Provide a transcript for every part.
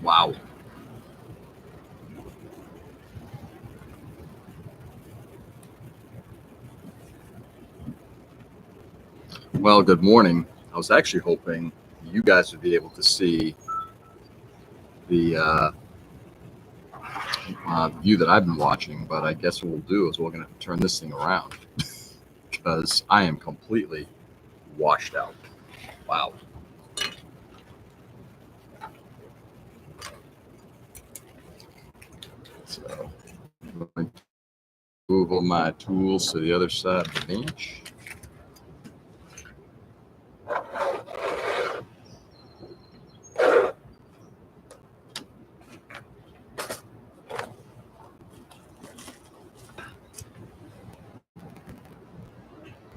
Wow. Well, good morning. I was actually hoping you guys would be able to see the view that I've been watching, but I guess what we'll do is we're going to turn this thing around because I am completely washed out. Wow. So I'm going to move all my tools to the other side of the bench.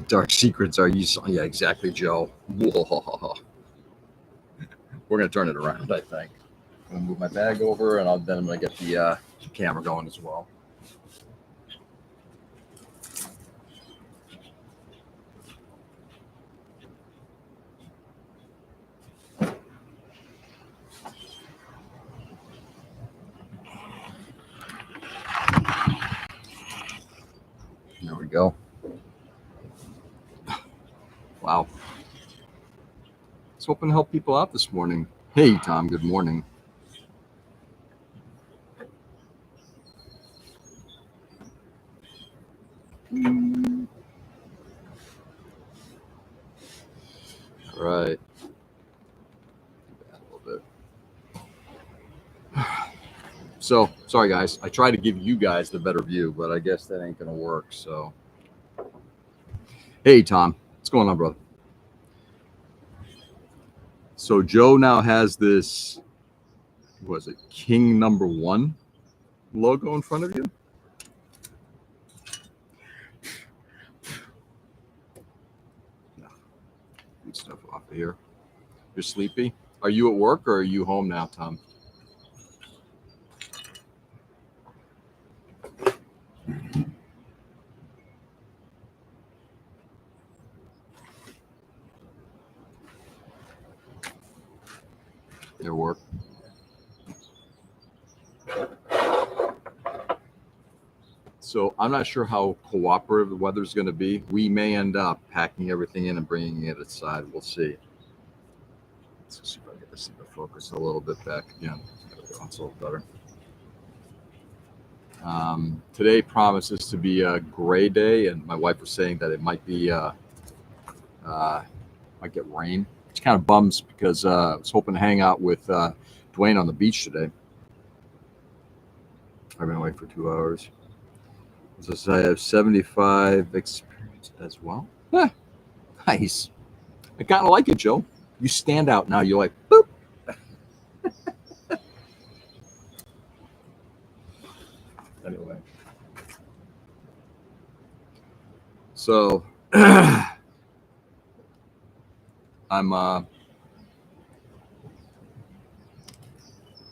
Dark secrets are useful. Yeah, exactly, Joe. Whoa. We're going to turn it around, I think. I'm going to move my bag over, and then I'm going to get the camera going as well. There we go. Wow. I was hoping to help people out this morning. Hey, Tom, good morning. All right. A little bit. So, sorry, guys. I tried to give you guys the better view, but I guess that ain't going to work. So, hey, Tom, what's going on, brother? So, Joe now has this, what was it, King number 1 logo in front of you? No. Good stuff off of here. You're sleepy? Are you at work or are you home now, Tom? At work. So I'm not sure how cooperative the weather's going to be. We may end up packing everything in and bringing it aside. We'll see. Let's see if I get this thing to focus a little bit back again. That's a little better. Today promises to be a gray day, and my wife was saying that it might be might get rain, which kind of bums because I was hoping to hang out with Dwayne on the beach today. I've been away for 2 hours. So I have 75 experience as well. Nice. I kind of like it, Joe. You stand out now. You're like, boop. Anyway. So I'm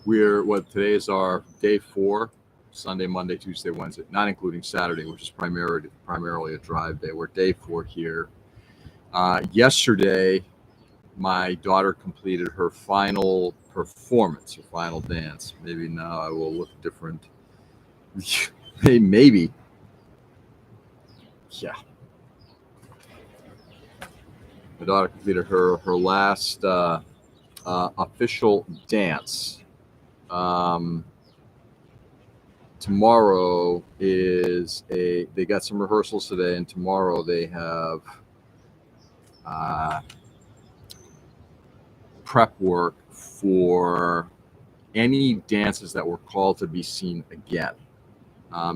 today is our day 4, Sunday, Monday, Tuesday, Wednesday, not including Saturday, which is primarily a drive day. We're day 4 here. Yesterday, my daughter completed her final performance, her final dance. Maybe now I will look different. Maybe. Yeah. My daughter completed her last official dance. Tomorrow they got some rehearsals today, and tomorrow they have prep work for any dances that were called to be seen again.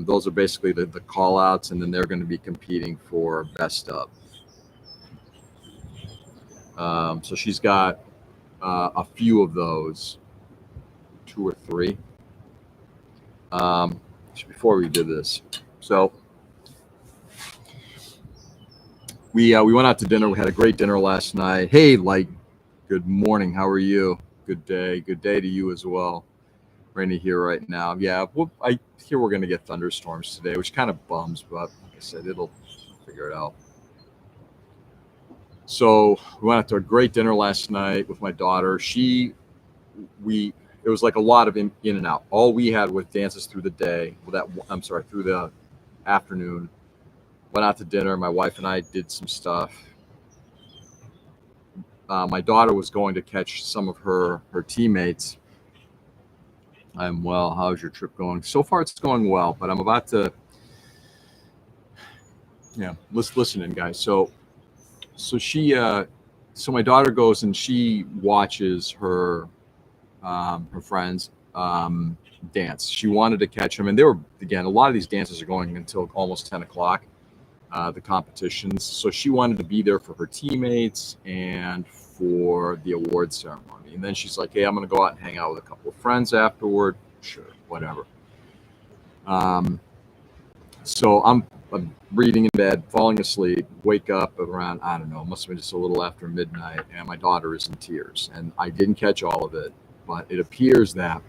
Those are basically the call outs, and then they're going to be competing for best of. So she's got a few of those, 2 or 3. Before we did this, so we went out to dinner. We had a great dinner last night. Hey, Light, good morning. How are you? Good day to you as well. Rainy here right now. Yeah, I hear we're going to get thunderstorms today, which kind of bums, but like I said, it'll figure it out. So we went out to a great dinner last night with my daughter. We it was like a lot of in and out. All we had was dances through the day. Through the afternoon. Went out to dinner. My wife and I did some stuff. My daughter was going to catch some of her teammates. I'm well. How's your trip going? So far, it's going well, but I'm about to. Yeah, let's listen in, guys. So my daughter goes and she watches her friends dance. She wanted to catch them, and a lot of these dances are going until almost 10 o'clock. The competitions. So she wanted to be there for her teammates and for the award ceremony. And then she's like, hey, I'm going to go out and hang out with a couple of friends afterward. Sure, whatever. So I'm reading in bed, falling asleep, wake up around, I don't know, it must have been just a little after midnight, and my daughter is in tears. And I didn't catch all of it, but it appears that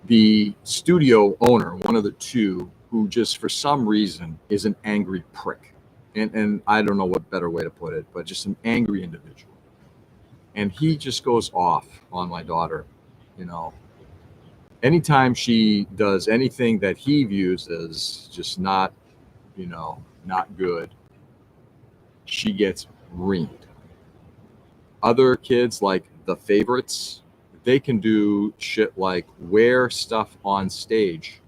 the studio owner, one of the two, who just for some reason is an angry prick. And I don't know what better way to put it, but just an angry individual. And he just goes off on my daughter, anytime she does anything that he views as just not good, she gets reamed. Other kids, like the favorites, they can do shit like wear stuff on stage.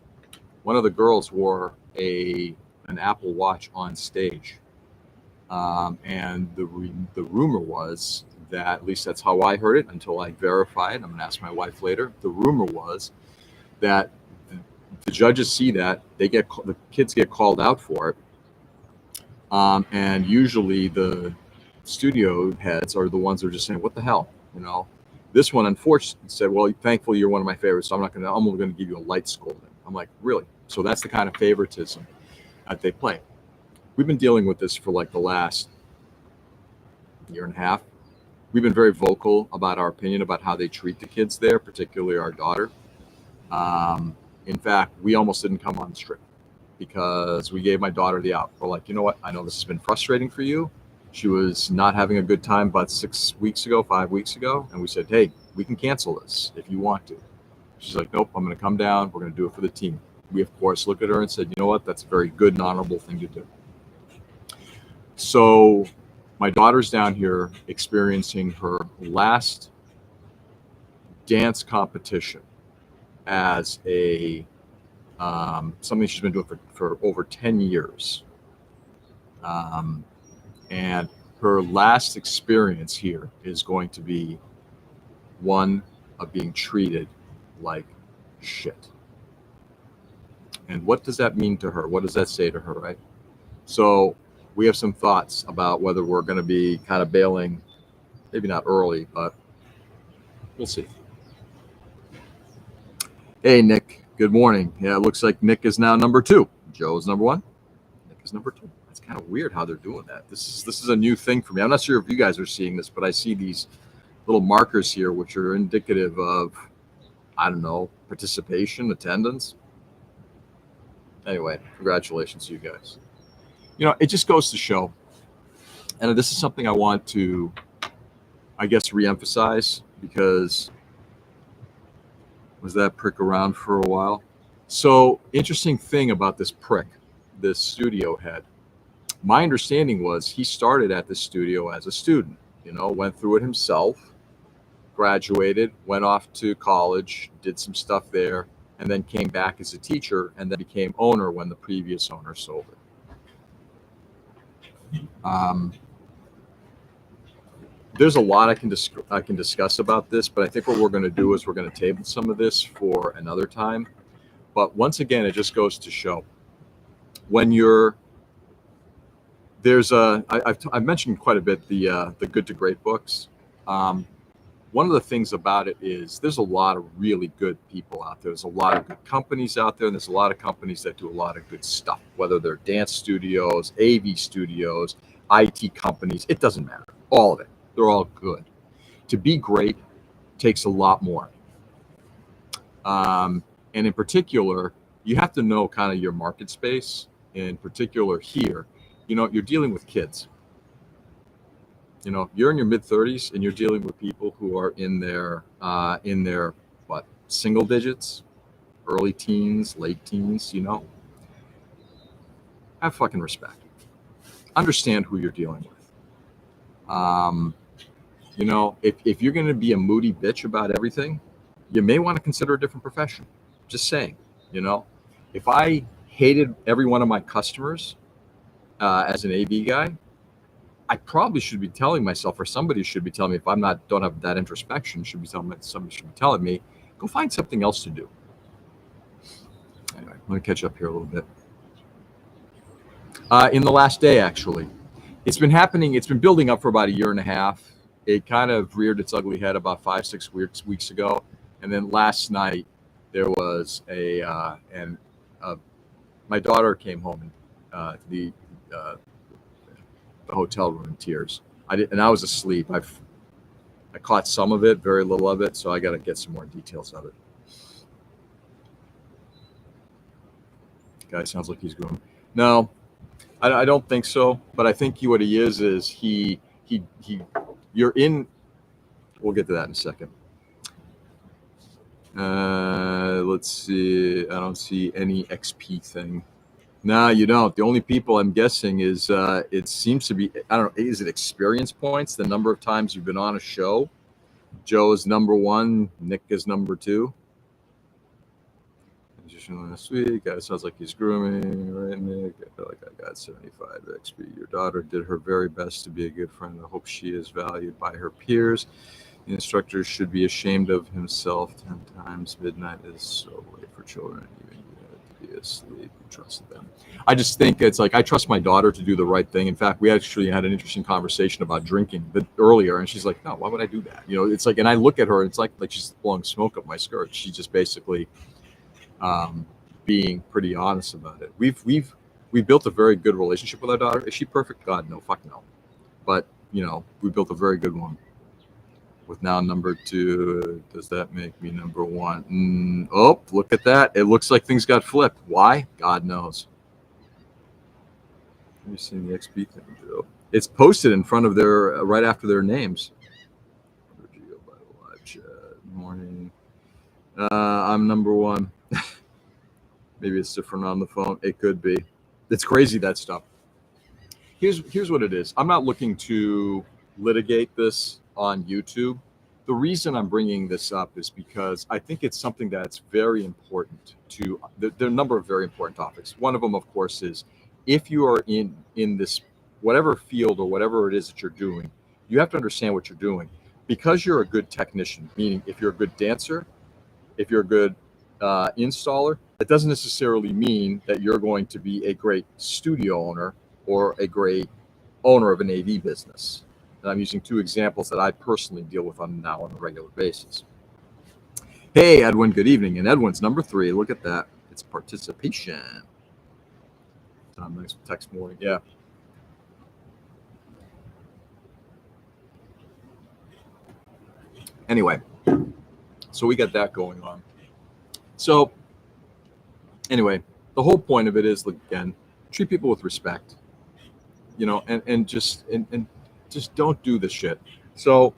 One of the girls wore an Apple Watch on stage, and the rumor was that, at least that's how I heard it until I verified. I'm gonna ask my wife later. The rumor was that the judges see that the kids get called out for it, and usually the studio heads are the ones that are just saying, "What the hell?" This one, unfortunately, said, well, thankfully, you're one of my favorites, so I'm only going to give you a light scolding. I'm like, really? So that's the kind of favoritism that they play. We've been dealing with this for like the last year and a half. We've been very vocal about our opinion about how they treat the kids there, particularly our daughter. In fact, we almost didn't come on the strip because we gave my daughter the out. We're like, you know what? I know this has been frustrating for you. She was not having a good time about 5 weeks ago. And we said, hey, we can cancel this if you want to. She's like, nope, I'm going to come down. We're going to do it for the team. We, of course, looked at her and said, you know what? That's a very good and honorable thing to do. So my daughter's down here experiencing her last dance competition as something she's been doing for over 10 years. And her last experience here is going to be one of being treated like shit. And what does that mean to her? What does that say to her, right? So we have some thoughts about whether we're going to be kind of bailing, maybe not early, but we'll see. Hey, Nick, good morning. Yeah, it looks like Nick is now number 2. Joe's number 1. Nick is number 2. It's kind of weird how they're doing that. This is a new thing for me. I'm not sure if you guys are seeing this, but I see these little markers here, which are indicative of, I don't know, participation, attendance. Anyway, congratulations to you guys. It just goes to show, and this is something I want to, I guess, reemphasize, because was that prick around for a while? So, interesting thing about this prick, this studio head. My understanding was he started at the studio as a student, went through it himself, graduated, went off to college, did some stuff there, and then came back as a teacher, and then became owner when the previous owner sold it. There's a lot I can discuss about this, but I think what we're going to do is we're going to table some of this for another time. But once again, it just goes to show when I've mentioned quite a bit the Good to Great books. One of the things about it is there's a lot of really good people out there. There's a lot of good companies out there, and there's a lot of companies that do a lot of good stuff, whether they're dance studios, AV studios, IT companies. It doesn't matter. All of it. They're all good. To be great takes a lot more. And in particular, you have to know kind of your market space. In particular here, you're dealing with kids. you're in your mid 30s and you're dealing with people who are in their what, single digits, early teens, late teens. Have fucking respect. Understand who you're dealing with. If you're going to be a moody bitch about everything, you may want to consider a different profession. Just saying. If I hated every one of my customers as an AV guy, I probably should be telling myself, or somebody should be telling me, if don't have that introspection, somebody should be telling me, go find something else to do. Anyway, I'm going to catch up here a little bit. In the last day, actually, it's been happening. It's been building up for about a year and a half. It kind of reared its ugly head about 5-6 weeks ago, and then last night there was my daughter came home to the hotel room in tears. I was asleep. I caught some of it, very little of it, so I got to get some more details of it. Guy sounds like he's grown. No, I don't think so. But I think what he is you're in. We'll get to that in a second. Let's see. I don't see any XP thing. No, you don't. The only people I'm guessing is it seems to be, I don't know, is it experience points? The number of times you've been on a show. Joe is number 1. Nick is number 2. Last week, guy sounds like he's grooming, right, Nick? I feel like I got 75 XP. Your daughter did her very best to be a good friend. I hope she is valued by her peers. The instructor should be ashamed of himself. 10 times midnight is so late for children. Even to be asleep. Trust them. I just think it's like I trust my daughter to do the right thing. In fact, we actually had an interesting conversation about drinking earlier, and she's like, "No, why would I do that?" It's like, and I look at her, and it's like she's blowing smoke up my skirt. She's just basically being pretty honest about it. We've built a very good relationship with our daughter. Is she perfect? God, no, fuck no. But we built a very good one. With now number 2, does that make me number 1? Oh, look at that. It looks like things got flipped. Why? God knows. Have you seen the XP thing, Joe? It's posted in front of their, right after their names. Morning. I'm number 1. Maybe it's different on the phone. It could be. It's crazy, that stuff. Here's what it is. I'm not looking to litigate this on YouTube. The reason I'm bringing this up is because I think it's something that's very important to. There are a number of very important topics. One of them, of course, is if you are in this whatever field or whatever it is that you're doing, you have to understand what you're doing. Because you're a good technician, meaning if you're a good dancer, if you're a good installer, that doesn't necessarily mean that you're going to be a great studio owner or a great owner of an AV business. And I'm using 2 examples that I personally deal with on a regular basis. Hey, Edwin, good evening. And Edwin's number 3. Look at that. It's participation. Next text morning. Yeah. Anyway, so we got that going on. So anyway, the whole point of it is, again, treat people with respect, and just don't do this shit. So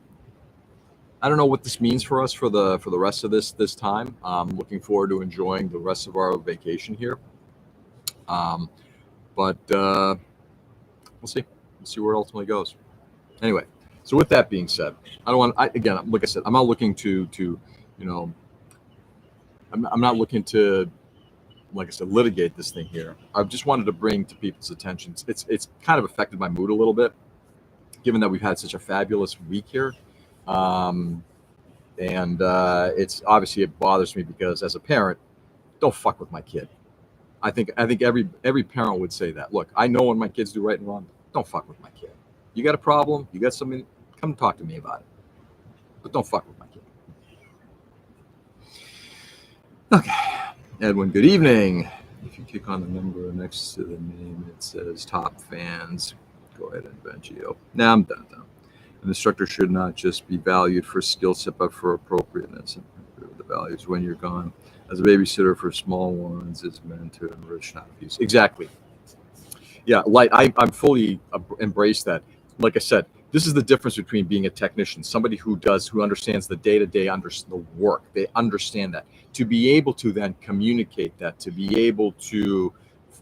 I don't know what this means for us for the rest of this time. I'm looking forward to enjoying the rest of our vacation here. But we'll see. We'll see where it ultimately goes. Anyway, so with that being said, again, like I said, I'm not looking to I'm not looking to, like I said, litigate this thing here. I just wanted to bring to people's attention. It's kind of affected my mood a little bit, given that we've had such a fabulous week here. And it's obviously, it bothers me because as a parent, don't fuck with my kid. I think every parent would say that. Look, I know when my kids do right and wrong. Don't fuck with my kid. You got a problem? You got something? Come talk to me about it. But don't fuck with my kid. Okay, Edwin, good evening. If you click on the number next to the name, it says top fans. Go ahead and Benjio. Now I'm done. An instructor should not just be valued for skill set, but for appropriateness. And the values when you're gone. As a babysitter for small ones is meant to enrich, not abuse. Exactly. Yeah, I'm fully embrace that. Like I said, this is the difference between being a technician, somebody who understands the day-to-day, the work. They understand that. To be able to then communicate that, to be able to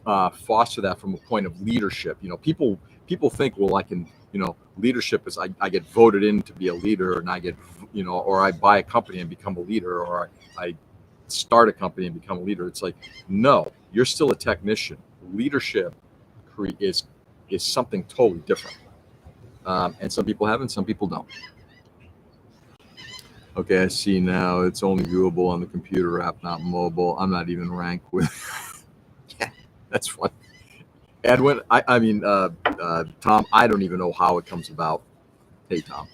foster that from a point of leadership. People think, well, I can, leadership is I get voted in to be a leader, and I get, or I buy a company and become a leader, or I start a company and become a leader. It's like, no, you're still a technician. Leadership is something totally different. And some people have it, some people don't. Okay, I see now it's only viewable on the computer app, not mobile. I'm not even ranked with. Yeah, that's fun. Edwin, Tom, I don't even know how it comes about. Hey, Tom,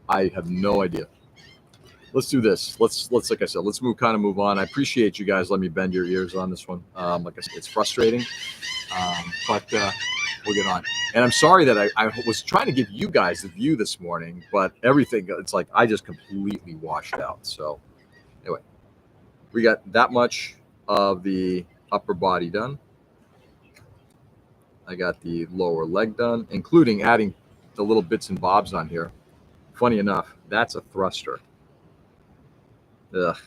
I have no idea. Let's do this. Let's like I said, let's move on. I appreciate you guys letting me bend your ears on this one. Like I said, it's frustrating, but we'll get on. And I'm sorry that I was trying to give you guys the view this morning, but everything, it's like I just completely washed out. So anyway, we got that much of the upper body done. I got the lower leg done, including adding the little bits and bobs on here. Funny enough, that's a thruster. Ugh.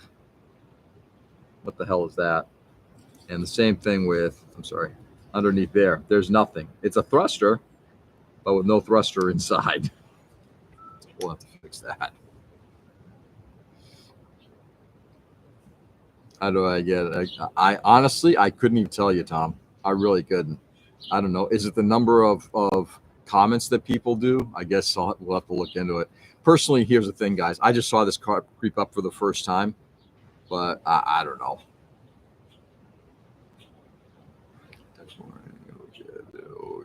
What the hell is that? And the same thing with, underneath there. There's nothing. It's a thruster, but with no thruster inside. We'll have to fix that. How do I get it? I honestly, I couldn't even tell you, Tom. I really couldn't. I don't know. Is it the number of comments that people do? I guess we'll have to look into it. Personally, here's the thing, guys. I just saw this car creep up for the first time, but I don't know.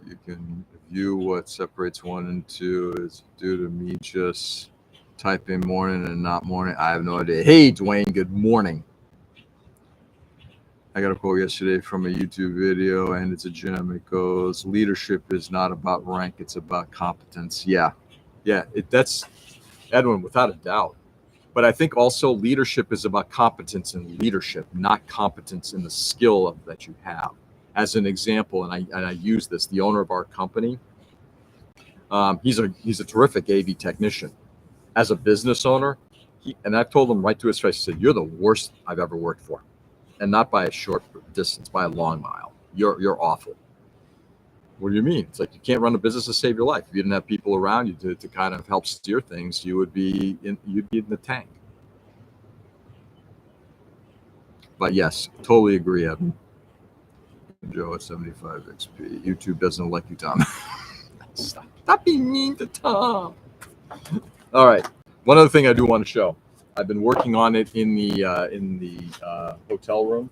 You can view what separates 1 and 2 is due to me just typing morning and not morning. I have no idea. Hey, Dwayne, good morning. I got a quote yesterday from a YouTube video, and it's a gem. It goes, leadership is not about rank, it's about competence. Yeah, that's Edwin, without a doubt. But I think also leadership is about competence in leadership, not competence in the skill that you have. As an example, and I use this, the owner of our company, he's a terrific AV technician. As a business owner, and I've told him right to his face, I said, you're the worst I've ever worked for. And not by a short distance, by a long mile. You're awful. What do you mean? It's like you can't run a business to save your life. If you didn't have people around you to kind of help steer things, you'd be in the tank. But yes, totally agree, Evan. Joe at 75 XP. YouTube doesn't like you, Tom. Stop being mean to Tom. All right. One other thing I do want to show. I've been working on it in the hotel room.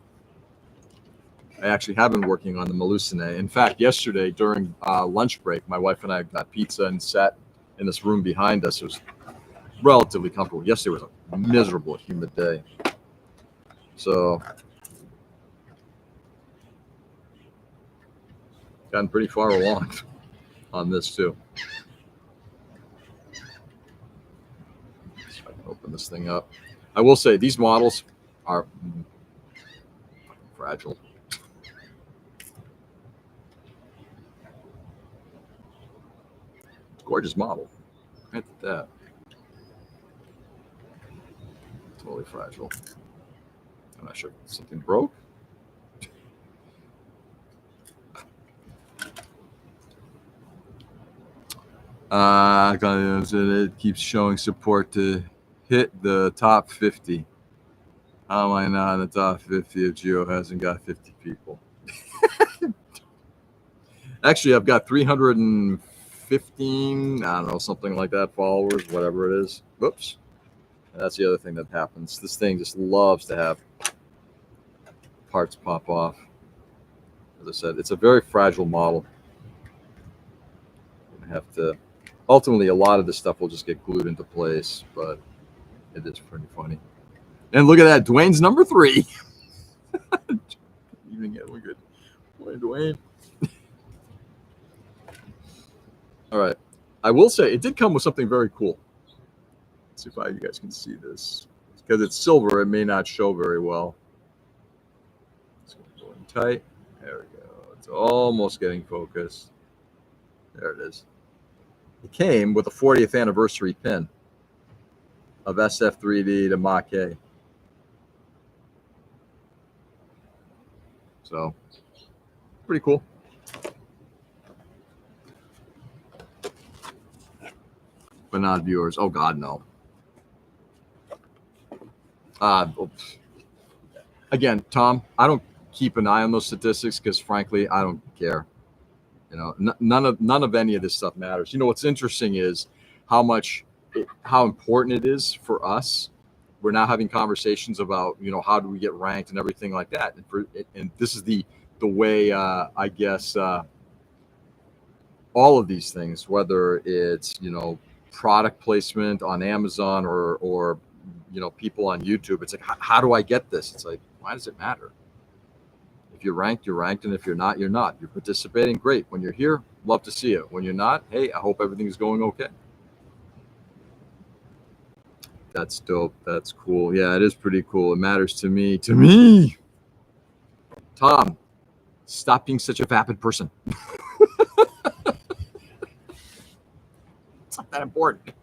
I actually have been working on the Melusine. In fact, yesterday during lunch break, my wife and I got pizza and sat in this room behind us. It was relatively comfortable. Yesterday was a miserable, humid day. So, gotten pretty far along on this too. So I can open this thing up. I will say these models are fragile. Gorgeous model. Look at that. Totally fragile. I'm not sure if something broke. It keeps showing support to hit the top 50. How am I not in the top 50 if Geo hasn't got 50 people? Actually, I've got 315, I don't know, something like that, followers, whatever it is. Whoops. And that's the other thing that happens. This thing just loves to have parts pop off. As I said, it's a very fragile model. I have to, ultimately, a lot of this stuff will just get glued into place, but it is pretty funny. And look at that, Dwayne's number 3. Evening, Edwin. Good morning, Dwayne. All right. I will say it did come with something very cool. Let's see if you guys can see this. Because it's silver, it may not show very well. It's going to go in tight. There we go. It's almost getting focused. There it is. It came with a 40th anniversary pin of SF3D to Mach A. So, pretty cool. But not viewers. Oh, God, no. Again, Tom, I don't keep an eye on those statistics because, frankly, I don't care. You know, none of any of this stuff matters. You know, what's interesting is how important it is for us. We're now having conversations about, you know, how do we get ranked and everything like that. And this is the way, I guess, all of these things, whether it's, you know, product placement on Amazon or you know, people on YouTube, it's like, how do I get this? It's like, why does it matter? If you're ranked, you're ranked, and if you're not, you're not. You're participating, great. When you're here, love to see it. When you're not, hey, I hope everything is going okay. That's dope. That's cool. Yeah, it is pretty cool. It matters to me. To me, Tom, stop being such a vapid person. It's not that important.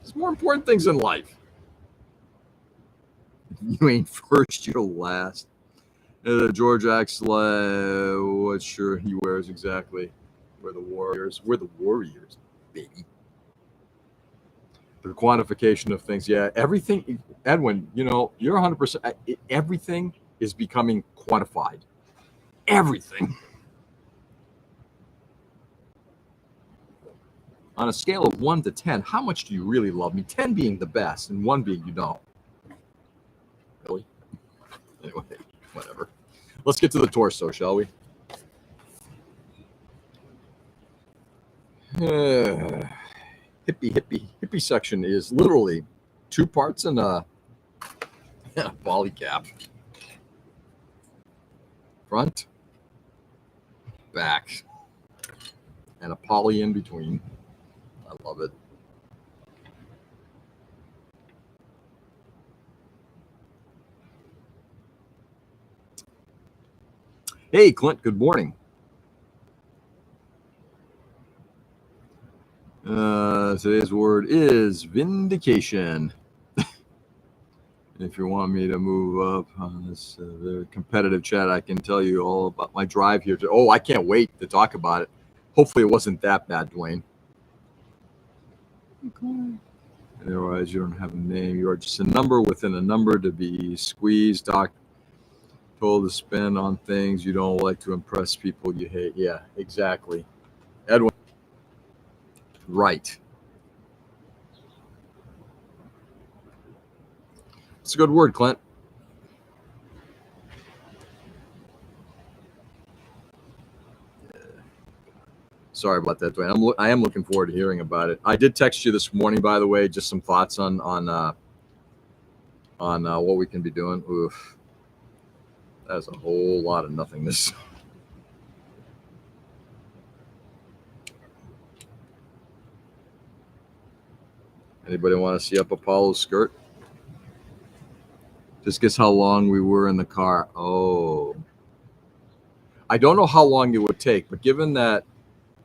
There's more important things in life. You ain't first, you're last. George Axel, what shirt he wears exactly? We're the Warriors. We're the Warriors, baby. The quantification of things. Yeah, everything, Edwin, you know, you're 100%. Everything is becoming quantified. Everything. On a scale of 1 to 10, how much do you really love me? 10 being the best and 1 being you don't. Really? Anyway, whatever. Let's get to the torso, shall we? Hippie section is literally 2 parts and a volley cap. Front, back, and a poly in between. I love it. Hey, Clint, good morning. Today's word is vindication. If you want me to move up on this very competitive chat, I can tell you all about my drive here. I can't wait to talk about it. Hopefully it wasn't that bad, Dwayne. Okay. Otherwise, you don't have a name. You are just a number within a number to be squeezed, doc, told to spend on things you don't like, to impress people you hate. Yeah, exactly. Edwin. Right. It's a good word, Clint. Sorry about that, Dwayne. I am looking forward to hearing about it. I did text you this morning, by the way, just some thoughts on what we can be doing. Oof, that's a whole lot of nothingness. Anybody want to see up Apollo's skirt? Just guess how long we were in the car. Oh, I don't know how long it would take, but given that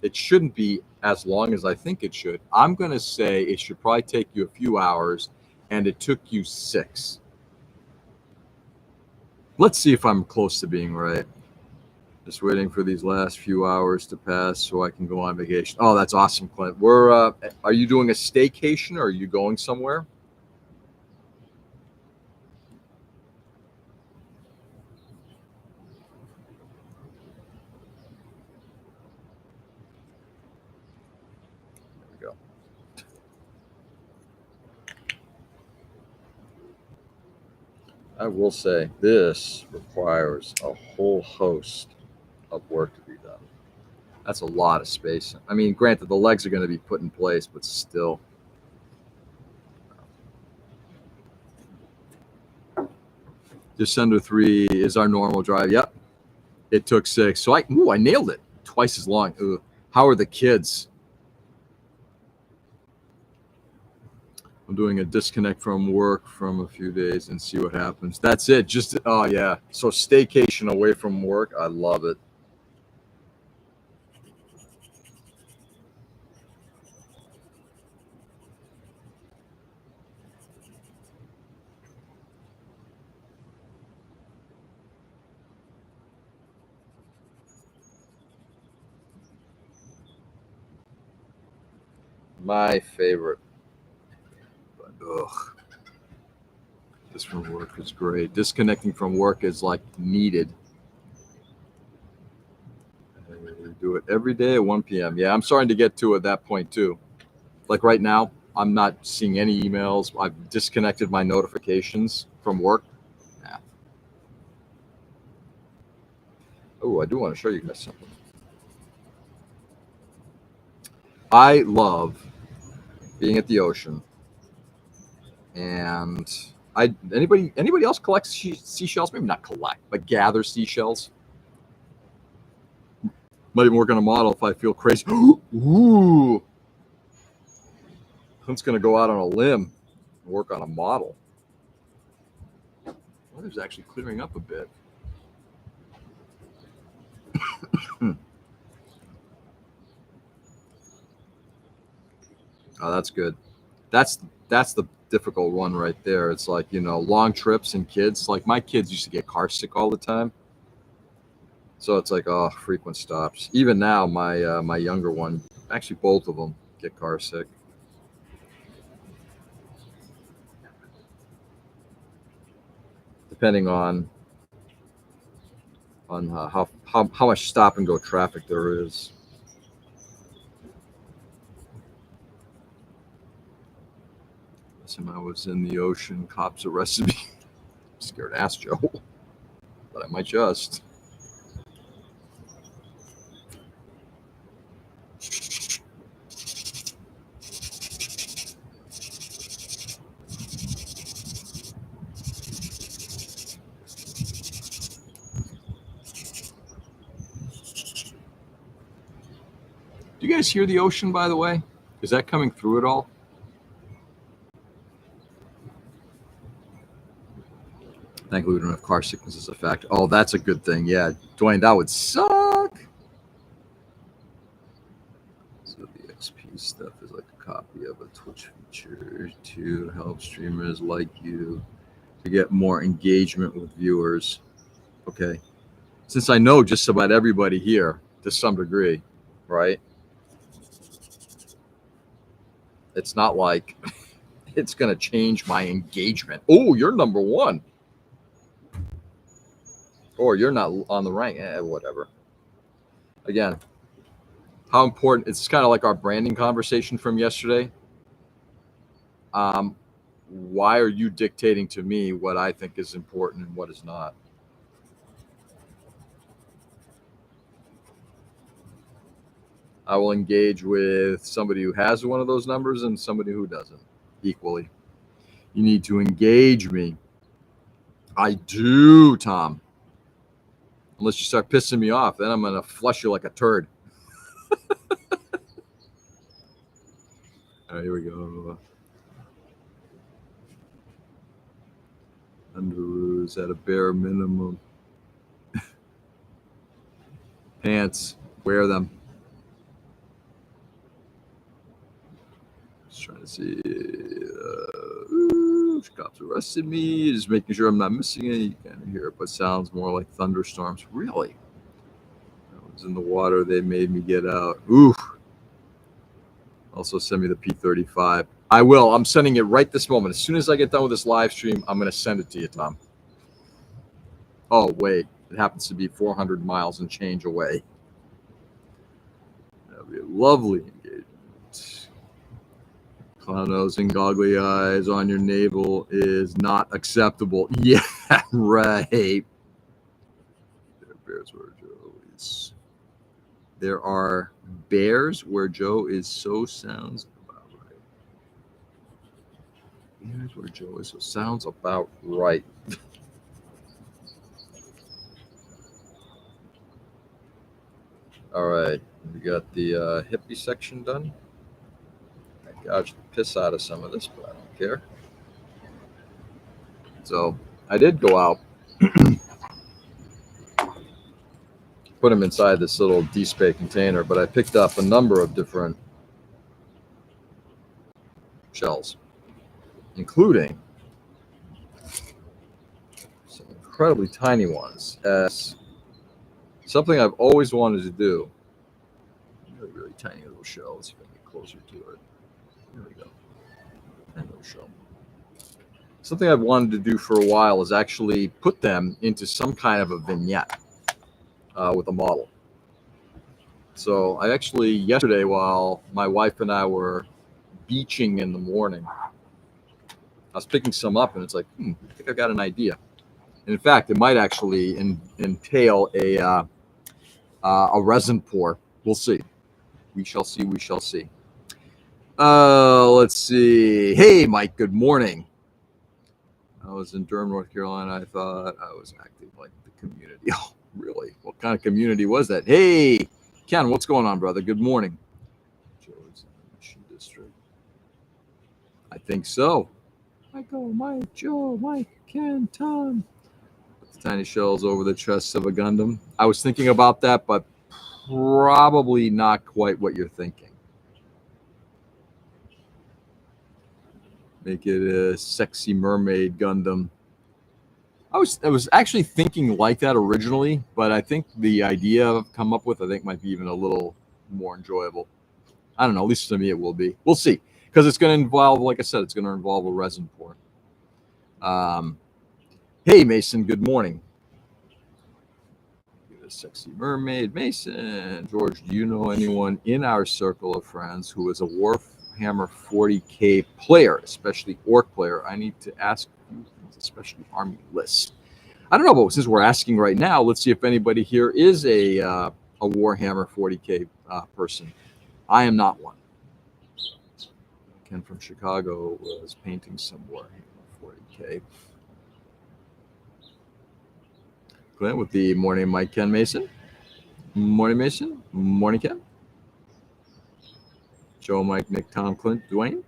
it shouldn't be as long as I think it should, I'm going to say it should probably take you a few hours, and it took you 6. Let's see if I'm close to being right. Just waiting for these last few hours to pass so I can go on vacation. Oh, that's awesome, Clint. Are you doing a staycation or are you going somewhere? There we go. I will say this requires a whole host of work to be done. That's a lot of space. I mean, granted, the legs are going to be put in place, but still. Just under 3 is our normal drive. Yep. It took 6. So I nailed it. Twice as long. Ooh. How are the kids? I'm doing a disconnect from work from a few days and see what happens. That's it. Just, oh yeah. So staycation away from work. I love it. My favorite. But, ugh, this from work is great. Disconnecting from work is like needed. Do it every day at 1 p.m. Yeah, I'm starting to get to at that point too. Like right now, I'm not seeing any emails. I've disconnected my notifications from work. Yeah. Oh, I do want to show you guys something. I love being at the ocean, and anybody else collects seashells? Maybe not collect, but gather seashells. Might even work on a model if I feel crazy. Ooh, Clint's gonna go out on a limb and work on a model. Weather's actually clearing up a bit. Oh, that's good. That's the difficult one right there. It's like, long trips and kids. Like my kids used to get car sick all the time. So it's like, oh, frequent stops. Even now, my younger one, actually both of them get car sick. Depending on how much stop and go traffic there is. Listen, I was in the ocean. Cops arrested me. I'm scared to ask Joe, but I might just. Do you guys hear the ocean, by the way? Is that coming through at all? Thankfully, we don't have car sickness as a fact. Oh, that's a good thing. Yeah, Dwayne, that would suck. So the XP stuff is like a copy of a Twitch feature to help streamers like you to get more engagement with viewers. Okay. Since I know just about everybody here to some degree, right? It's not like it's going to change my engagement. Oh, you're number one. Or you're not on the rank. Whatever. Again, how important, it's kind of like our branding conversation from yesterday. Why are you dictating to me what I think is important and what is not? I will engage with somebody who has one of those numbers and somebody who doesn't equally. You need to engage me. I do, Tom. Unless you start pissing me off, then I'm going to flush you like a turd. All right, here we go. Underoos at a bare minimum. Pants, wear them. Just trying to see. Cops arrested me. Just making sure I'm not missing any. You can't hear it, but sounds more like thunderstorms. Really? I was in the water. They made me get out. Oof. Also send me the P35. I will. I'm sending it right this moment. As soon as I get done with this live stream, I'm going to send it to you, Tom. Oh, wait. It happens to be 400 miles and change away. That'll be a lovely engagement. Clown nose and goggly eyes on your navel is not acceptable. Yeah, right. Bears where Joe is. There are bears where Joe is. So sounds about right. Bears where Joe is. So sounds about right. All right, we got the hippie section done. I gouged the piss out of some of this, but I don't care. So I did go out, put them inside this little D-Spay container, but I picked up a number of different shells, including some incredibly tiny ones. As something I've always wanted to do. Really, really tiny little shells. If I get closer to it. Here we go. And it'll show. Something I've wanted to do for a while is actually put them into some kind of a vignette with a model. So I actually, yesterday, while my wife and I were beaching in the morning, I was picking some up, and it's like, I think I've got an idea. And in fact, it might actually entail a resin pour. We'll see. We shall see. We shall see. Let's see. Hey, Mike. Good morning. I was in Durham, North Carolina. I thought I was acting like the community. Oh, really? What kind of community was that? Hey, Ken, what's going on, brother? Good morning. Joe's Mission District. I think so. Michael, Mike, Joe, Mike, Ken, Tom. The tiny shells over the chest of a Gundam. I was thinking about that, but probably not quite what you're thinking. Make it a sexy mermaid Gundam. I was actually thinking like that originally, but I think the idea I've come up with, I think, might be even a little more enjoyable. I don't know. At least to me, it will be. We'll see, because it's going to involve, like I said, it's going to involve a resin pour. Hey, Mason. Good morning. A sexy mermaid, Mason. George, do you know anyone in our circle of friends who is a Warhammer 40K player, especially Orc player? I need to ask you, especially Army list. I don't know, but since we're asking right now, let's see if anybody here is a Warhammer 40K person. I am not one. Ken from Chicago was painting some Warhammer 40K. Clint with the morning, Mike, Ken, Mason. Morning, Mason. Morning, Ken. Joe, Mike, Nick, Tom, Clint, Dwayne.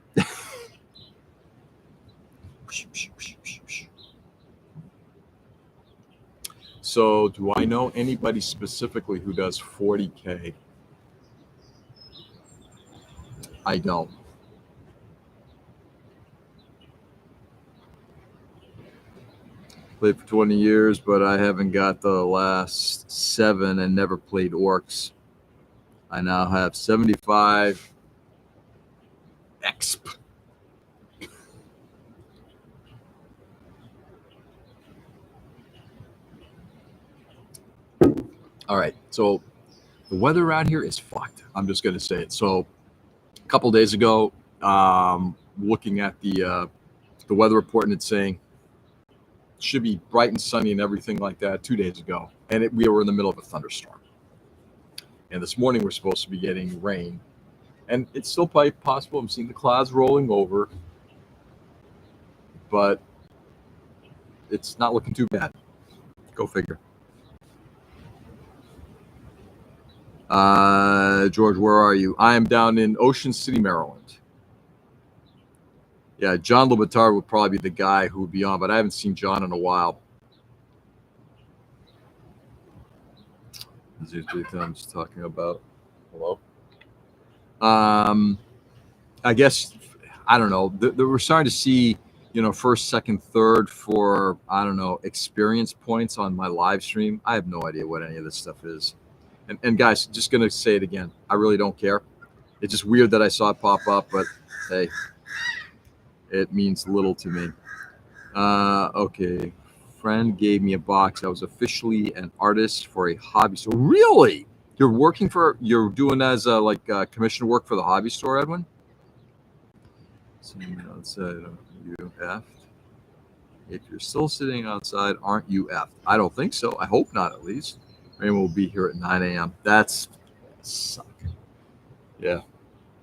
So, do I know anybody specifically who does 40K? I don't. Played for 20 years, but I haven't got the last 7 and never played orcs. I now have 75 exp. All right, so the weather around here is fucked. I'm just going to say it. So a couple days ago, looking at the weather report, and it's saying it should be bright and sunny and everything like that 2 days ago. And we were in the middle of a thunderstorm. And this morning we're supposed to be getting rain. And it's still quite possible. I'm seeing the clouds rolling over. But it's not looking too bad. Go figure. George, where are you? I am down in Ocean City, Maryland. Yeah, John Lobatar would probably be the guy who would be on, but I haven't seen John in a while. These are 3 times talking about. Hello? I guess, I don't know. We're starting to see, first, second, third for, I don't know, experience points on my live stream. I have no idea what any of this stuff is. And guys, just going to say it again. I really don't care. It's just weird that I saw it pop up, but hey, it means little to me. Okay. Friend gave me a box. I was officially an artist for a hobby store. Really? You're doing as commission work for the hobby store, Edwin? So, outside, you effed? If you're still sitting outside, aren't you effed? I don't think so. I hope not, at least. Raymond will be here at 9 a.m. That's suck. Yeah.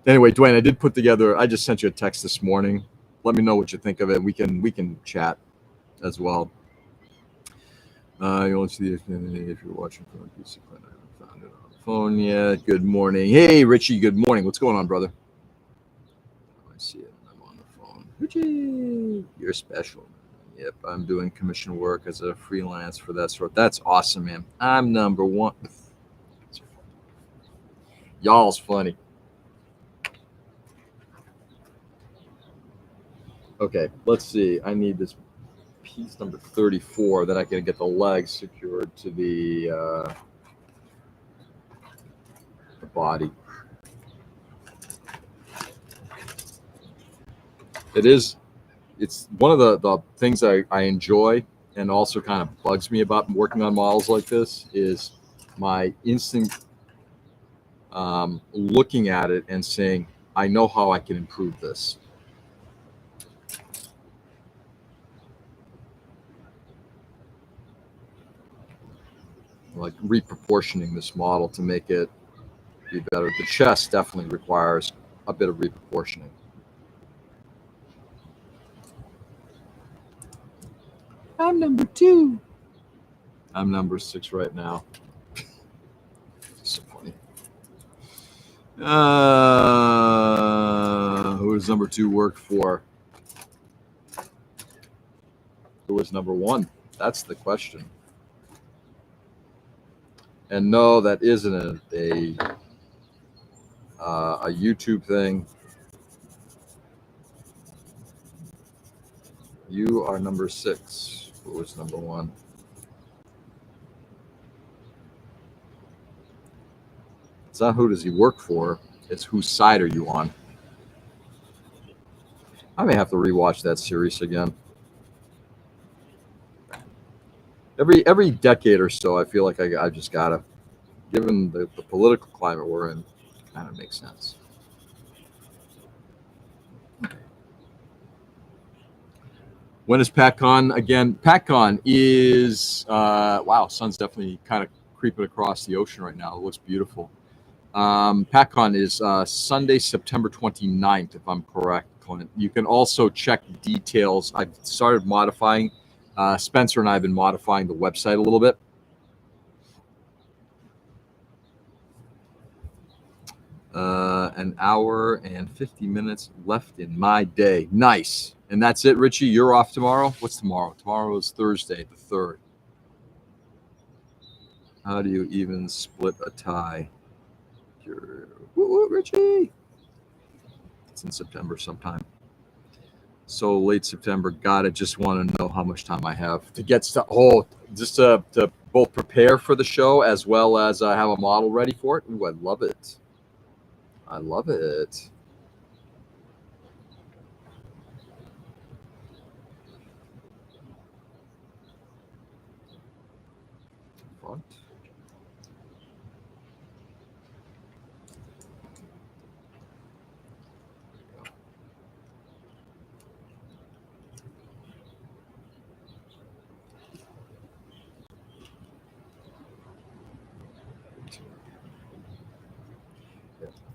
Anyway, Dwayne, I did put together. I just sent you a text this morning. Let me know what you think of it. We can chat as well. You only see if you're watching from a PC. I haven't found it on the phone yet. Good morning. Hey, Richie. Good morning. What's going on, brother? I see it. I'm on the phone. Richie, you're special. Yep, I'm doing commission work as a freelance for that sort. That's awesome, man. I'm number 1. Y'all's funny. Okay, let's see. I need this piece number 34 that I can get the legs secured to the body. It is. It's one of the things I enjoy and also kind of bugs me about working on models like this is my instinct looking at it and saying, I know how I can improve this. Like reproportioning this model to make it be better. The chest definitely requires a bit of reproportioning. I'm number 2. I'm number 6 right now. So funny. Who does number 2 work for? Who was number 1? That's the question. And no, that isn't a YouTube thing. You are number 6. Who was number 1? It's not who does he work for. It's whose side are you on. I may have to rewatch that series again. Every decade or so, I feel like I just gotta, given the political climate we're in, kind of makes sense. When is PACCON again? PACCON is wow. Sun's definitely kind of creeping across the ocean right now. It looks beautiful. PACCON is Sunday, September 29th, if I'm correct, Clint. You can also check details. I've started modifying. Spencer and I have been modifying the website a little bit. An hour and 50 minutes left in my day. Nice. And that's it, Richie. You're off tomorrow. What's tomorrow? Tomorrow is Thursday, the 3rd. How do you even split a tie? Woo, Richie. It's in September sometime. So late September. God, I just want to know how much time I have to get stuff. Oh, just to both prepare for the show as well as have a model ready for it. Ooh, I love it. I love it. Front.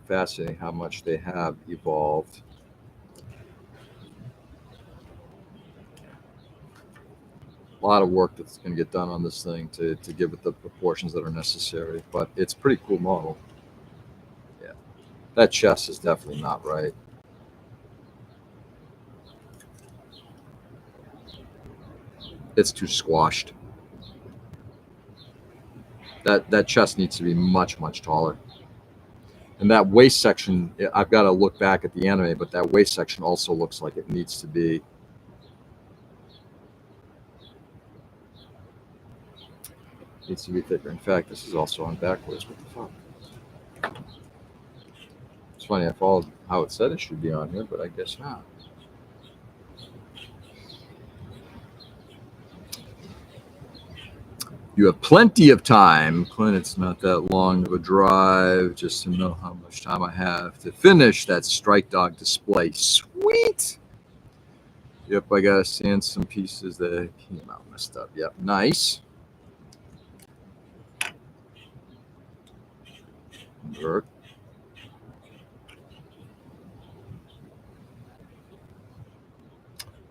Fascinating how much they have evolved. A lot of work that's going to get done on this thing to give it the proportions that are necessary, but it's a pretty cool model. Yeah, that chest is definitely not right. It's too squashed. That chest needs to be much taller. And that waist section, I've got to look back at the anime, but that waist section also looks like it needs to be. Needs to be thicker. In fact, this is also on backwards. What the fuck? It's funny, I followed how it said it should be on here, but I guess not. You have plenty of time, Clint. It's not that long of a drive just to know how much time I have to finish that Strike Dog display. Sweet. Yep, I gotta sand some pieces that came out messed up. Yep, nice. Work.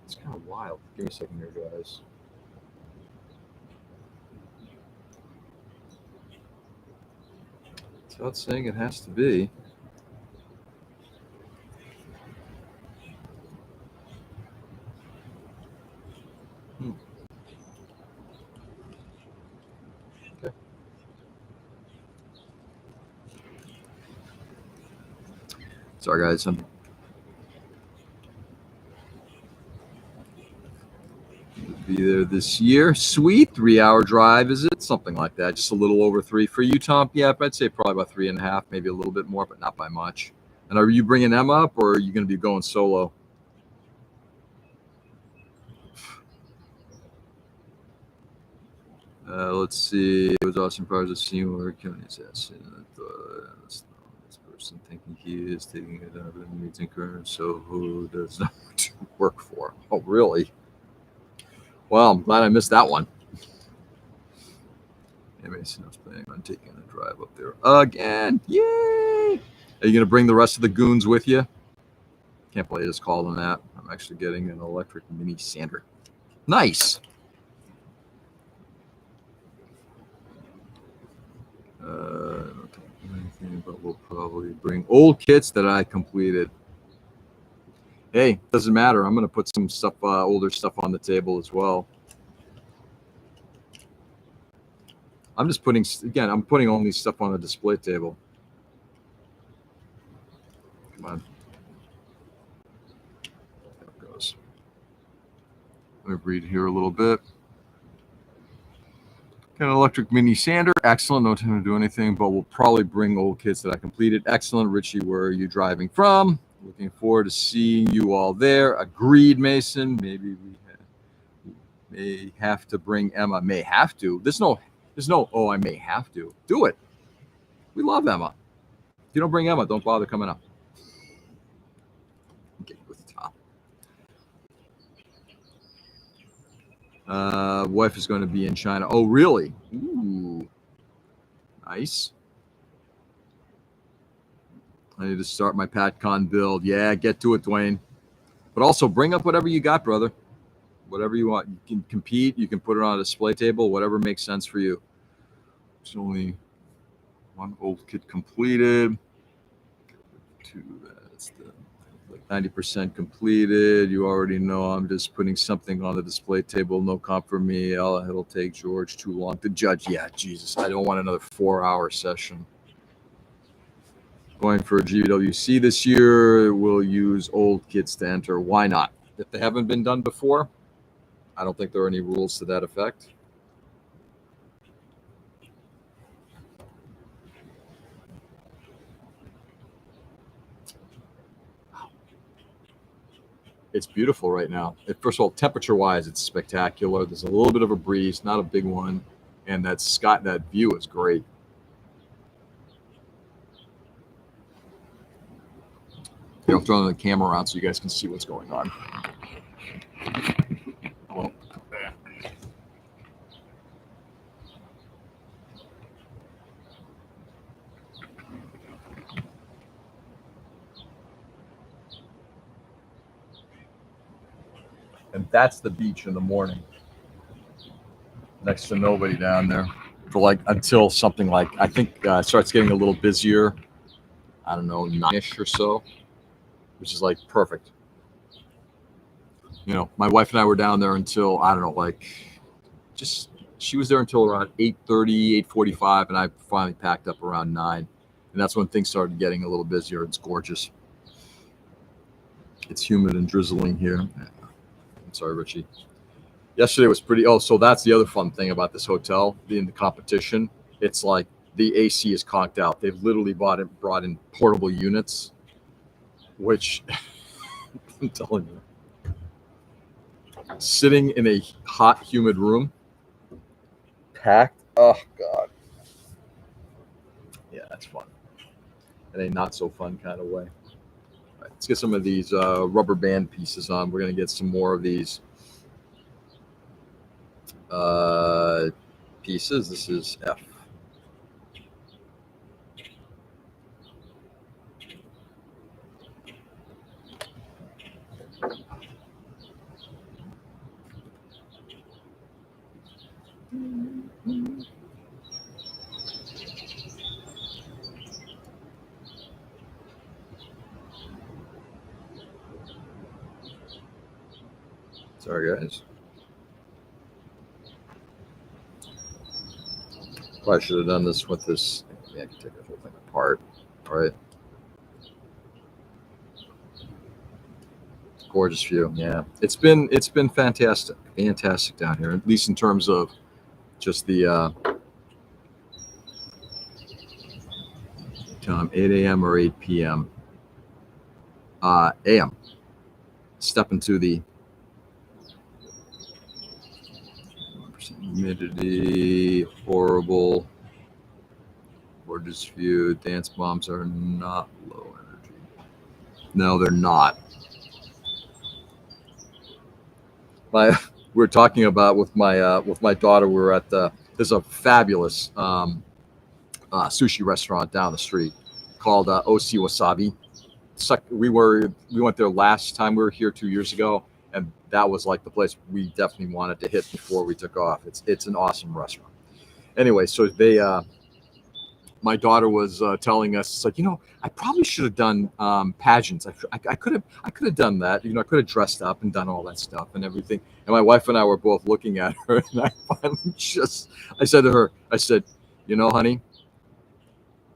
It's kind of wild. Give me a second here, guys. That's how it's saying it has to be. Okay. Sorry, guys. I'm be there this year. Sweet. 3-hour drive, is it? Something like that. Just a little over 3 for you, Tom. Yeah, I'd say probably about 3.5, maybe a little bit more, but not by much. And are you bringing Emma up, or are you going to be going solo? Let's see. It was awesome part of the scene where killing his ass. This person thinking he is taking it out of meeting current, so who does not work for? Oh, really? Well, I'm glad I missed that one. Anyway, so I was planning on taking a drive up there again. Yay! Are you going to bring the rest of the goons with you? Can't believe I just called them that. I'm actually getting an electric mini sander. Nice. I don't think anything, but we'll probably bring old kits that I completed. Hey, doesn't matter. I'm going to put some stuff, older stuff on the table as well. I'm just putting, again, I'm putting only stuff on the display table. Come on. There it goes. Let me read here a little bit. Got an electric mini sander. Excellent. No time to do anything, but we'll probably bring old kits that I completed. Excellent. Richie, where are you driving from? Looking forward to seeing you all there. Agreed, Mason. Maybe we may have to bring Emma. May have to. There's no, oh, I may have to. Do it. We love Emma. If you don't bring Emma, don't bother coming up. Okay, with Tom. Wife is going to be in China. Oh, really? Ooh. Nice. I need to start my PatCon build. Yeah, get to it, Dwayne. But also bring up whatever you got, brother. Whatever you want. You can compete. You can put it on a display table. Whatever makes sense for you. There's only one old kit completed. That's the like 90% completed. You already know I'm just putting something on the display table. No comp for me. It'll take George too long to judge. Yeah, Jesus. I don't want another 4-hour session. Going for a GWC this year. We'll use old kits to enter. Why not? If they haven't been done before, I don't think there are any rules to that effect. It's beautiful right now. First of all, temperature-wise, it's spectacular. There's a little bit of a breeze, not a big one, and that view is great. I'm throwing the camera around so you guys can see what's going on. Well, and that's the beach in the morning. Next to nobody down there for like until something like I think starts getting a little busier. I don't know, 9ish or so, which is like perfect. You know, my wife and I were down there until I don't know, like she was there until around 8:30, 8:45, and I finally packed up around 9. And that's when things started getting a little busier. It's gorgeous. It's humid and drizzling here. I'm sorry, Richie. Yesterday was pretty. Oh, so that's the other fun thing about this hotel, being the competition. It's like the AC is conked out. They've literally brought in portable units, which I'm telling you, sitting in a hot, humid room, packed. Oh God. Yeah, that's fun. In a not so fun kind of way. All right, let's get some of these rubber band pieces on. We're gonna get some more of these pieces. This is F. Sorry, guys. Probably should have done this with this. Yeah, I can take the whole thing apart. All right. Gorgeous view. Yeah, it's been fantastic down here, at least in terms of just the time, 8 a.m. or 8 p.m. a.m. Step into the humidity, horrible. Gorgeous view. Dance moms are not low energy. No, they're not. We're talking about with my daughter. We were at there's a fabulous sushi restaurant down the street called OC Wasabi. We went there last time we were here 2 years ago, and that was like the place we definitely wanted to hit before we took off. It's an awesome restaurant. Anyway, so my daughter was telling us, it's like, I probably should have done pageants. I could have done that. I could have dressed up and done all that stuff and everything. And my wife and I were both looking at her, and I said to her, honey,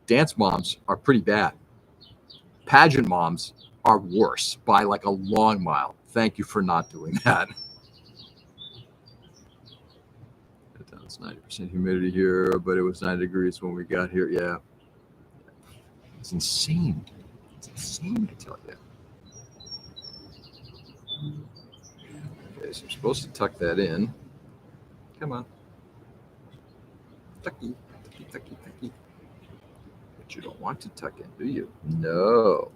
dance moms are pretty bad. Pageant moms are worse by like a long mile. Thank you for not doing that. It's 90% humidity here, but it was 90 degrees when we got here. Yeah. It's insane. It's insane, I tell you. Okay, so I'm supposed to tuck that in. Come on. Tucky, tucky, tucky, tucky. But you don't want to tuck in, do you? No.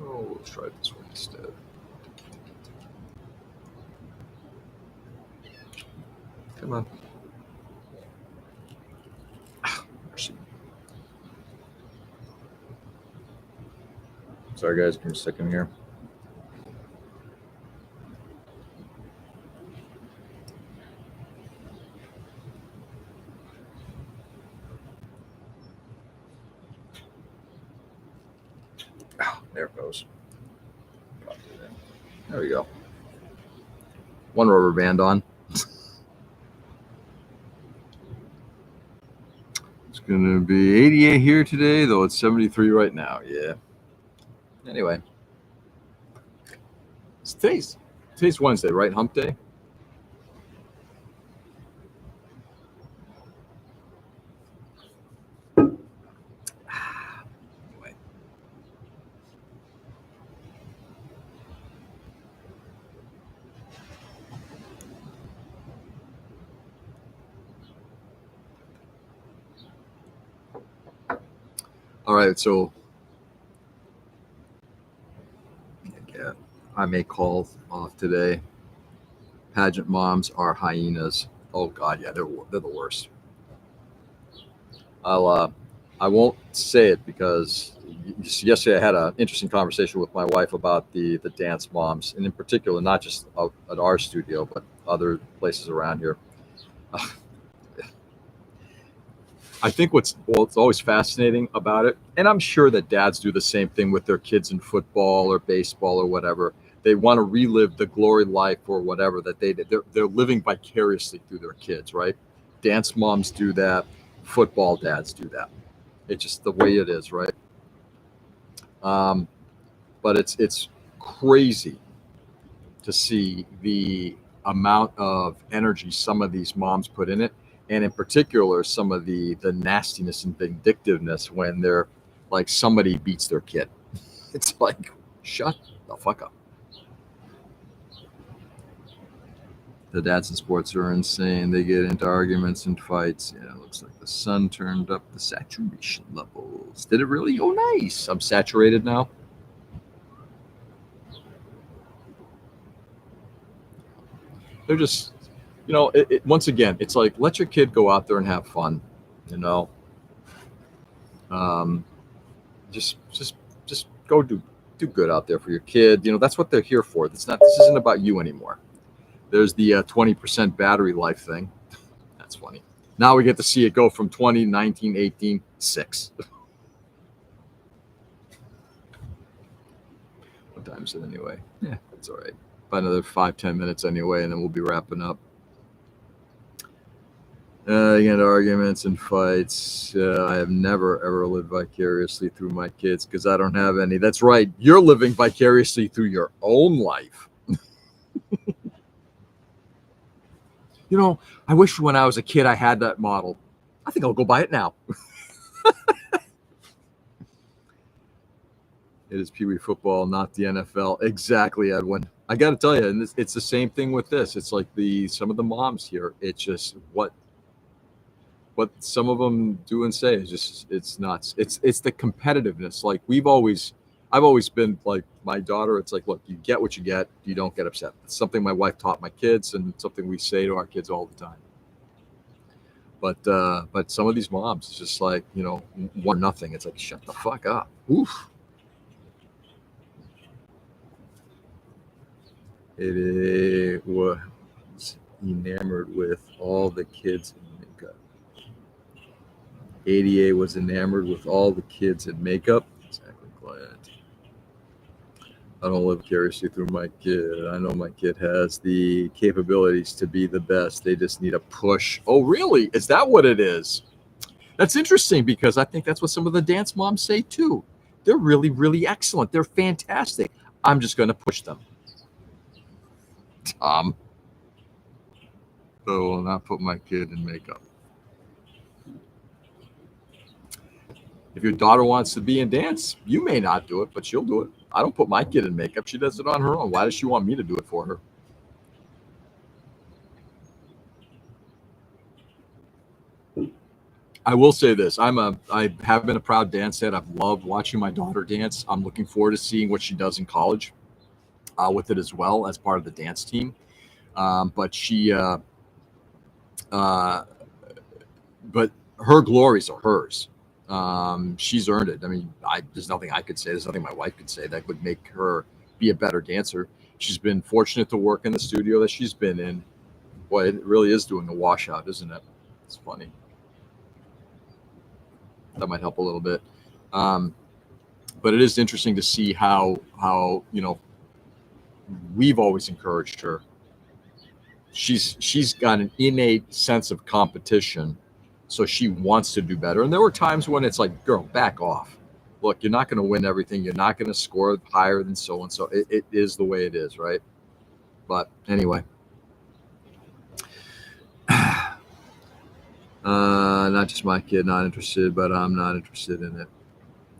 Oh, let's try this one instead. Come on. Mercy. Sorry, guys. Give me a second here. There it goes. There we go. One rubber band on. It's going to be 88 here today, though it's 73 right now. Yeah. Anyway. Today's Wednesday, right? Hump day? All right, so yeah, I may call off today. Pageant moms are hyenas. Oh God, yeah, they're the worst. I won't say it because yesterday I had an interesting conversation with my wife about the dance moms, and in particular, not just at our studio, but other places around here. I think what's always fascinating about it, and I'm sure that dads do the same thing with their kids in football or baseball or whatever. They want to relive the glory life or whatever that they're living vicariously through their kids, right? Dance moms do that. Football dads do that. It's just the way it is, right? But it's crazy to see the amount of energy some of these moms put in it. And in particular, some of the nastiness and vindictiveness when they're like somebody beats their kid. It's like, shut the fuck up. The dads in sports are insane. They get into arguments and fights. Yeah, it looks like the sun turned up the saturation levels. Did it really? Oh, nice. I'm saturated now. They're just... once again, it's like, let your kid go out there and have fun, just go do good out there for your kid. That's what they're here for. This isn't about you anymore. There's the 20% battery life thing. That's funny. Now we get to see it go from 20, 19, 18, 6. What time is it anyway? Yeah, that's all right. About another 5-10 minutes anyway, and then we'll be wrapping up. Again, arguments and fights. I have never, ever lived vicariously through my kids because I don't have any. That's right. You're living vicariously through your own life. I wish when I was a kid I had that model. I think I'll go buy it now. It is Pee Wee football, not the NFL. Exactly, Edwin. I got to tell you, and it's the same thing with this. It's like some of the moms here. It's just what some of them do and say is just it's nuts. It's the competitiveness. Like I've always been like my daughter. It's like, look, you get what you get. You don't get upset. It's something my wife taught my kids, and something we say to our kids all the time. But some of these moms, it's just like, one nothing. It's like, shut the fuck up. Oof. It was enamored with all the kids in makeup. ADA was enamored with all the kids in makeup. Exactly, Clint. I don't live vicariously through my kid. I know my kid has the capabilities to be the best. They just need a push. Oh, really? Is that what it is? That's interesting, because I think that's what some of the dance moms say too. They're really, really excellent. They're fantastic. I'm just going to push them. Tom. I will not put my kid in makeup. If your daughter wants to be in dance, you may not do it, but she'll do it. I don't put my kid in makeup. She does it on her own. Why does she want me to do it for her? I will say this. I have been a proud dance head. I've loved watching my daughter dance. I'm looking forward to seeing what she does in college with it as well as part of the dance team. But her glories are hers. She's earned it. I mean, there's nothing I could say. There's nothing my wife could say that would make her be a better dancer. She's been fortunate to work in the studio that she's been in. Boy, it really is doing a washout, isn't it? It's funny. That might help a little bit. But it is interesting to see how we've always encouraged her. She's got an innate sense of competition, so she wants to do better. And there were times when it's like, girl, back off. Look, you're not going to win everything. You're not going to score higher than so and so. It is the way it is, right? But anyway, not just my kid not interested, but I'm not interested in it.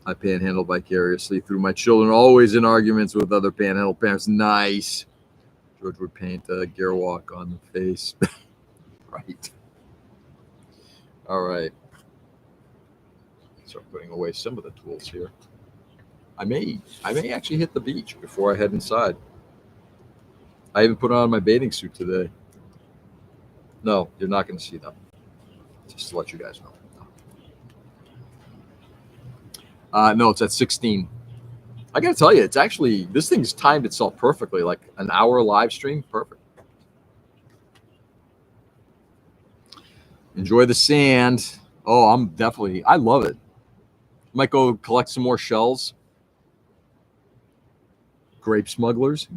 I panhandle vicariously through my children, always in arguments with other panhandle parents. Nice. George would paint a Gerwalk on the face. Right. All right. Start putting away some of the tools here. I may actually hit the beach before I head inside. I even put on my bathing suit today. No, you're not going to see them. Just to let you guys know. No, it's at 16. I got to tell you, it's actually, this thing's timed itself perfectly, like an hour live stream. Perfect. Enjoy the sand. Oh, I love it. Might go collect some more shells. Grape smugglers.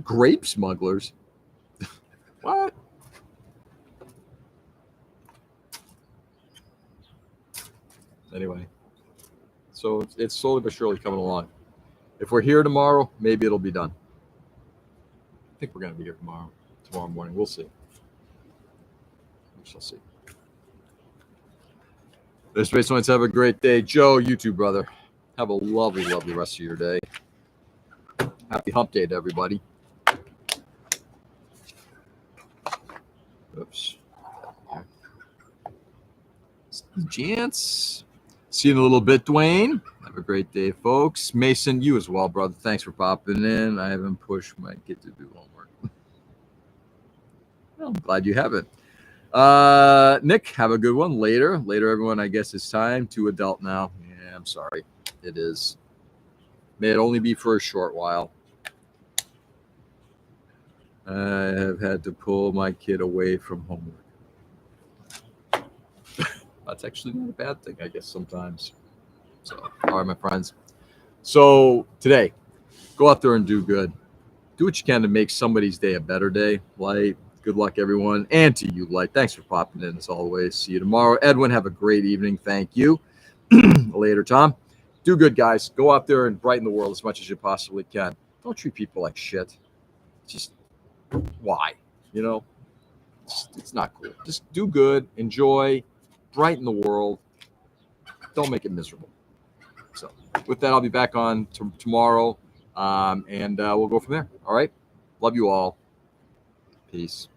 What? Anyway, so it's slowly but surely coming along. If we're here tomorrow, maybe it'll be done. I think we're going to be here tomorrow morning. We'll see. We shall see. There's Space Ones. Have a great day. Joe, you too, brother. Have a lovely, lovely rest of your day. Happy hump day to everybody. Oops. Jance. See you in a little bit, Dwayne. Have a great day, folks. Mason, you as well, brother. Thanks for popping in. I haven't pushed my kid to do homework. Well, I'm glad you have it. Nick, have a good one. Later, everyone. I guess it's time to adult now. Yeah, I'm sorry. It is. May it only be for a short while. I have had to pull my kid away from homework. That's actually not a bad thing, I guess, sometimes. So, all right, my friends. So today, go out there and do good. Do what you can to make somebody's day a better day. Light, good luck, everyone. And to you, Light. Thanks for popping in, as always. See you tomorrow. Edwin, have a great evening. Thank you. Later, Tom. Do good, guys. Go out there and brighten the world as much as you possibly can. Don't treat people like shit. Just why? It's not cool. Just do good. Enjoy. Brighten the world. Don't make it miserable. So with that, I'll be back on tomorrow. and we'll go from there. All right. Love you all. Peace.